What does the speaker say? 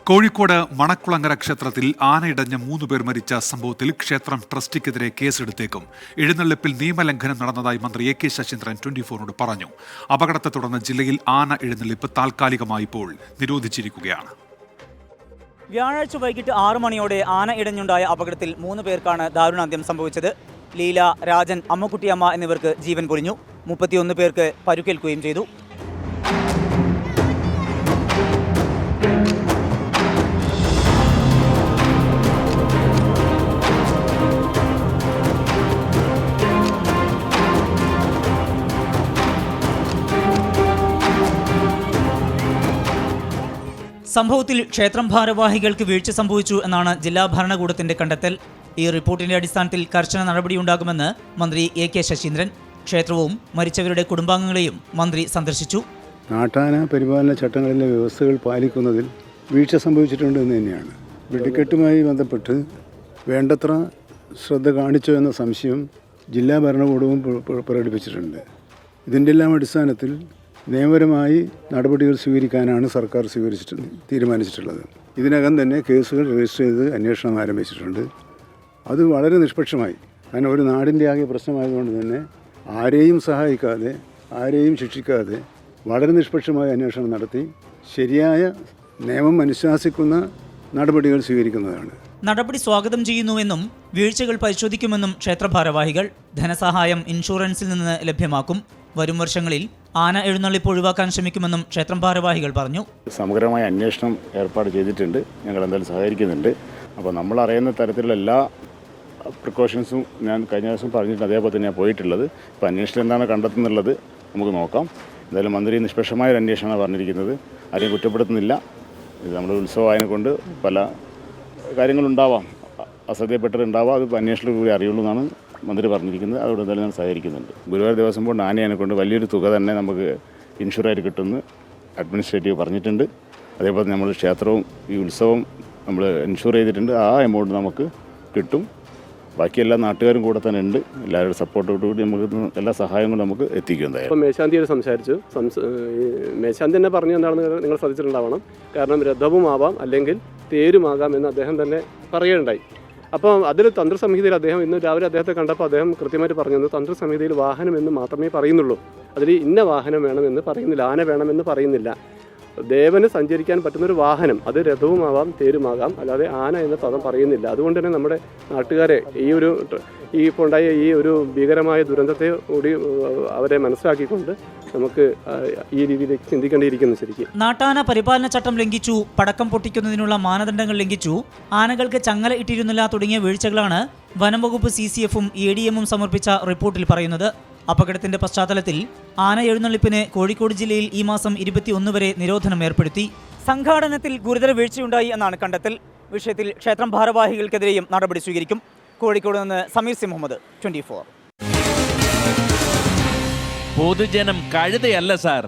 കോഴിക്കോട് മണക്കുളങ്ങര ക്ഷേത്രത്തിൽ ആനയിടഞ്ഞ് 3 പേർ മരിച്ച സംഭവത്തിൽ ക്ഷേത്രം ട്രസ്റ്റിക്കെതിരെ കേസെടുത്തേക്കും. എഴുന്നള്ളിപ്പിൽ നിയമലംഘനം നടന്നതായി മന്ത്രി എ കെ ശശീന്ദ്രൻ 24നോട് പറഞ്ഞു. അപകടത്തെ തുടർന്ന് ജില്ലയിൽ ആന എഴുന്നള്ളിപ്പ് താൽക്കാലികമായി ഇപ്പോൾ നിരോധിച്ചിരിക്കുകയാണ്. വ്യാഴാഴ്ച വൈകിട്ട് 6 മണിയോടെ ആന ഇടഞ്ഞുണ്ടായ അപകടത്തിൽ 3 പേർക്കാണ് ദാരുണാന്ത്യം സംഭവിച്ചത്. ലീല, രാജൻ, അമ്മക്കുട്ടിയമ്മ എന്നിവർക്ക് ജീവൻ പൊലിഞ്ഞു. 31 പേർക്ക് പരുക്കേൽക്കുകയും ചെയ്തു. സംഭവത്തിൽ ക്ഷേത്രം ഭാരവാഹികൾക്ക് വീഴ്ച സംഭവിച്ചു എന്നാണ് ജില്ലാ ഭരണകൂടത്തിന്റെ കണ്ടെത്തൽ. ഈ റിപ്പോർട്ടിന്റെ അടിസ്ഥാനത്തിൽ കർശന നടപടിയുണ്ടാകുമെന്ന് മന്ത്രി എ കെ ശശീന്ദ്രൻ. ക്ഷേത്രവും മരിച്ചവരുടെ കുടുംബാംഗങ്ങളെയും മന്ത്രി സന്ദർശിച്ചു. നാട്ടാന പരിപാലന ചട്ടങ്ങളിലെ വ്യവസ്ഥകൾ പാലിക്കുന്നതിൽ വീഴ്ച സംഭവിച്ചിട്ടുണ്ടെന്ന് തന്നെയാണ്. വെടിക്കെട്ടുമായി ബന്ധപ്പെട്ട് വേണ്ടത്ര ശ്രദ്ധ കാണിച്ചോ എന്ന സംശയം ജില്ലാ ഭരണകൂടവും പ്രകടിപ്പിച്ചിട്ടുണ്ട്. ഇതിൻ്റെ എല്ലാം അടിസ്ഥാനത്തിൽ നിയമപരമായി നടപടികൾ സ്വീകരിക്കാനാണ് സർക്കാർ തീരുമാനിച്ചിട്ടുള്ളത്. ഇതിനകം തന്നെ കേസുകൾ രജിസ്റ്റർ ചെയ്ത് അന്വേഷണം ആരംഭിച്ചിട്ടുണ്ട്. അത് വളരെ നിഷ്പക്ഷമായി, കാരണം ഒരു നാടിൻ്റെ ആകെ പ്രശ്നമായതുകൊണ്ട് തന്നെ ആരെയും സഹായിക്കാതെ ആരെയും ശിക്ഷിക്കാതെ വളരെ നിഷ്പക്ഷമായ അന്വേഷണം നടത്തി ശരിയായ നിയമം അനുശാസിക്കുന്ന നടപടികൾ സ്വീകരിക്കുന്നതാണ്. നടപടി സ്വാഗതം ചെയ്യുന്നുവെന്നും വീഴ്ചകൾ പരിശോധിക്കുമെന്നും ക്ഷേത്ര ഭാരവാഹികൾ. ധനസഹായം ഇൻഷുറൻസിൽ നിന്ന് ലഭ്യമാക്കും. വരും വർഷങ്ങളിൽ ആന എഴുന്നള്ളിപ്പ് ഒഴിവാക്കാൻ ശ്രമിക്കുമെന്നും ക്ഷേത്രം ഭാരവാഹികൾ പറഞ്ഞു. സമഗ്രമായ അന്വേഷണം ഏർപ്പാട് ചെയ്തിട്ടുണ്ട്. ഞങ്ങൾ എന്തായാലും സഹകരിക്കുന്നുണ്ട്. അപ്പോൾ നമ്മൾ അറിയുന്ന തരത്തിലുള്ള എല്ലാ പ്രിക്കോഷൻസും ഞാൻ കഴിഞ്ഞ ദിവസം പറഞ്ഞിട്ടുണ്ട്. അതേപോലെ തന്നെയാണ് പോയിട്ടുള്ളത്. ഇപ്പോൾ അന്വേഷണം എന്താണ് കണ്ടെത്തുന്നുള്ളത് നമുക്ക് നോക്കാം. എന്തായാലും മന്ത്രി നിഷ്പക്ഷമായൊരു അന്വേഷണമാണ് പറഞ്ഞിരിക്കുന്നത്. ആരെയും കുറ്റപ്പെടുത്തുന്നില്ല. ഇത് നമ്മുടെ ഉത്സവമായതിനെ കൊണ്ട് പല കാര്യങ്ങളുണ്ടാവാം, അശ്രദ്ധയപ്പെട്ടതുണ്ടാവാം. അത് അന്വേഷണത്തിൽ കൂടി അറിയുള്ളൂ എന്നാണ് മന്ത്രി പറഞ്ഞിരിക്കുന്നത്. അതുകൊണ്ട് എന്തായാലും ഞാൻ സഹകരിക്കുന്നുണ്ട്. ഗുരുവായൂർ ദേവസ്വം ബോർഡ് ആനയെ കൊണ്ട് വലിയൊരു തുക തന്നെ നമുക്ക് ഇൻഷുറായിട്ട് കിട്ടുമെന്ന് അഡ്മിനിസ്ട്രേറ്റീവ് പറഞ്ഞിട്ടുണ്ട്. അതേപോലെ നമ്മൾ ക്ഷേത്രവും ഈ ഉത്സവം നമ്മൾ ഇൻഷുർ ചെയ്തിട്ടുണ്ട്. ആ എമൗണ്ട് നമുക്ക് കിട്ടും. ബാക്കി എല്ലാ നാട്ടുകാരും കൂടെ തന്നെ ഉണ്ട്. എല്ലാവരുടെ സപ്പോർട്ടോടുകൂടി നമുക്ക് എല്ലാ സഹായങ്ങളും നമുക്ക് എത്തിക്കും. എന്തായാലും ഇപ്പം മേശാന്തിയോട് സംസാരിച്ചു. മേശാന്തി തന്നെ പറഞ്ഞു എന്താണെന്ന് നിങ്ങൾ ശ്രദ്ധിച്ചിട്ടുണ്ടാവണം. കാരണം രഥവുമാവാം അല്ലെങ്കിൽ തേരുമാകാം എന്ന് അദ്ദേഹം തന്നെ പറയുകയുണ്ടായി. അപ്പോൾ അതിൽ തന്ത്രസംഹിതയിൽ അദ്ദേഹം ഇന്ന് രാവിലെ അദ്ദേഹത്തെ കണ്ടപ്പോൾ അദ്ദേഹം കൃത്യമായിട്ട് പറഞ്ഞത് തന്ത്രസംഹിതയിൽ വാഹനം എന്ന് മാത്രമേ പറയുന്നുള്ളൂ. അതിൽ ഇന്ന വാഹനം വേണമെന്ന് പറയുന്നില്ല, ആന വേണമെന്ന് പറയുന്നില്ല. ദേവന് സഞ്ചരിക്കാൻ പറ്റുന്നൊരു വാഹനം, അത് രഥവുമാവാം തേരുമാകാം, അല്ലാതെ ആന എന്ന പദം പറയുന്നില്ല. അതുകൊണ്ട് തന്നെ നമ്മുടെ നാട്ടുകാരെ ഈ ഇപ്പോൾ ഉണ്ടായ ഈ ഒരു ഭീകരമായ ദുരന്തത്തെ കൂടി അവരെ മനസ്സിലാക്കിക്കൊണ്ട് നമുക്ക് ഈ രീതിയിലേക്ക് ചിന്തിക്കേണ്ടിയിരിക്കുന്നു. ശരിക്കും നാട്ടാന പരിപാലന ചട്ടം ലംഘിച്ചു, പടക്കം പൊട്ടിക്കുന്നതിനുള്ള മാനദണ്ഡങ്ങൾ ലംഘിച്ചു, ആനകൾക്ക് ചങ്ങല ഇട്ടിരുന്നില്ല തുടങ്ങിയ വീഴ്ചകളാണ് വനംവകുപ്പ് CCFും ADMും സമർപ്പിച്ച റിപ്പോർട്ടിൽ പറയുന്നത്. അപകടത്തിന്റെ പശ്ചാത്തലത്തിൽ ആന എഴുന്നള്ളിപ്പിന് കോഴിക്കോട് ജില്ലയിൽ ഈ മാസം 21 വരെ നിരോധനം ഏർപ്പെടുത്തി. സംഘാടനത്തിൽ ഗുരുതര വീഴ്ചയുണ്ടായി എന്നാണ് കണ്ടെത്തൽ. വിഷയത്തിൽ ക്ഷേത്രം ഭാരവാഹികൾക്കെതിരെയും നടപടി സ്വീകരിക്കും. കോഴിക്കോട് നിന്ന് സമീർ സി മുഹമ്മദ്, 24. പൊതുജനം കഴുതയല്ല സാർ.